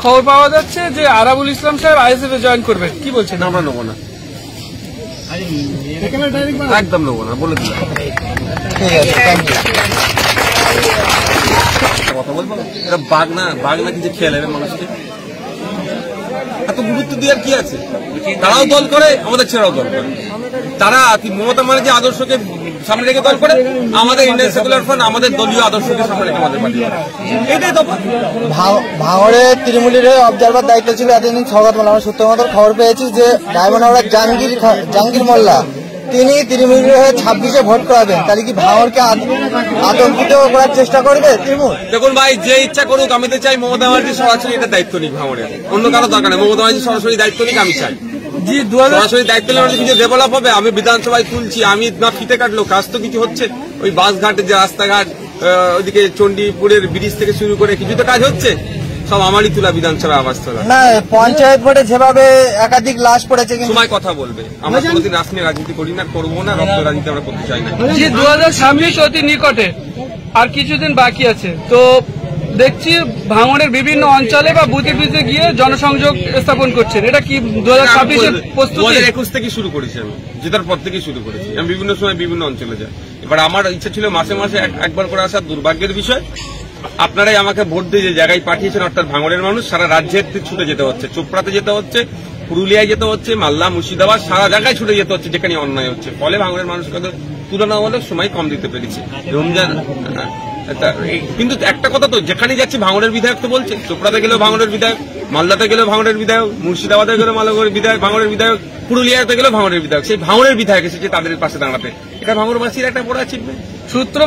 খবর পাওয়া যাচ্ছে যে আরাবুল ইসলাম সাহেব আইএসএফ এ জয়েন করবেন, কি বলছেন? আমরা নেবো না, একদম নেবো না, বলে দিলাম। কথা বলবো, এটা বাঘ না কিছু খেয়ে নেবে মানুষকে, এত গুরুত্ব দেওয়ার কি আছে? তারাও দল করে, আমাদের ছেলেরাও দল করে। তারা মমতা ব্যানার্জি আদর্শকে সামনে রেখে দল করে, আমাদের ইন্ডিয়ান সেকুলার ফ্রন্ট আমাদের দলীয় আদর্শকে সামনে রেখে আমাদের পার্টি। এটাই তো ভাঙড়ে তৃণমূলের অবজারভার দায়িত্ব ছিল এতদিন সৌগত মোল্লা। আমরা সূত্র মতো খবর পেয়েছি যে ডায়মন্ড হাওড়ার জাহাঙ্গীর মোল্লা তিনি তৃণমূলের হয়ে 26-এ ভোট করাবেন। তাহলে কি ভাঙড়কে আতঙ্কিত করার চেষ্টা করবে তৃণমূল? দেখুন ভাই, যে ইচ্ছা করুক, আমি তো চাই মমতা ব্যানার্জি সরাসরি এটা দায়িত্ব নিক ভাঙড়ে, অন্য কারো দরকার নেই। মমতা ব্যানার্জি সরাসরি দায়িত্ব নিক, আমি চাই। সরাসরি দায়িত্ব নিলে কিছু ডেভেলপ হবে। আমি বিধানসভায় তুলছি, আমি না ফিতে কাটলো, কাজ তো কিছু হচ্ছে। ওই বাসঘাটের যে রাস্তাঘাট, ওইদিকে চণ্ডীপুরের ব্রিজ থেকে শুরু করে কিছু তো কাজ হচ্ছে, সব আমারই তোলা বিধানসভা আবাস তোলা। না, পঞ্চায়েত ভোটে যেভাবে একাধিক লাশ পড়েছে, সময় কথা বলবে। আমরা কোনোদিন রাজনীতি রাজনীতি করি না, করবো না, রক্ত রাজনীতি আমরা করতে চাই না। 2026 অতি নিকটে, আর কিছুদিন বাকি আছে। তো দেখছি ভাঙড়ের বিভিন্ন অঞ্চলে বা বুথে বুথে গিয়ে জনসংযোগ স্থাপন করছেন, এটা কি 2026-এর প্রস্তুতি? 2021 থেকে শুরু করেছি আমি, জেতার পর থেকে শুরু করেছি। আমি বিভিন্ন সময় বিভিন্ন অঞ্চলে যাই। এবার আমার ইচ্ছা ছিল মাসে মাসে একবার করে আসার। দুর্ভাগ্যের বিষয়, আপনারাই আমাকে ভোট দিয়ে যে জায়গায় পাঠিয়েছেন, অর্থাৎ ভাঙড়ের মানুষ সারা রাজ্যের ছুটে যেতে হচ্ছে। চোপড়াতে যেতে হচ্ছে, পুরুলিয়ায় যেতে হচ্ছে, মালদা, মুর্শিদাবাদ, সারা জায়গায় ছুটে যেতে হচ্ছে যেখানে অন্যায় হচ্ছে। ফলে ভাঙড়ের মানুষকে তুলনামূলক সময় কম দিতে পেরেছি। রমজান কিন্তু একটা কথা তো, যেখানে যাচ্ছে ভাঙড়ের বিধায়ক তো বলছে, চোপড়াতে গেলেও ভাঙড়ের বিধায়ক, মালদাতে গেলেও ভাঙড়ের বিধায়ক, মুর্শিদাবাদে গেলেও মালদার বিধায়ক, ভাঙড়ের বিধায়ক, পুরুলিয়াতে গেলেও ভাঙড়ের বিধায়ক। সেই ভাঙড়ের বিধায়ক এসেছে তাদের পাশে দাঁড়াতে। এটা ভাঙড়বাসীর একটা বড় অ্যাচিভমেন্ট। সূত্র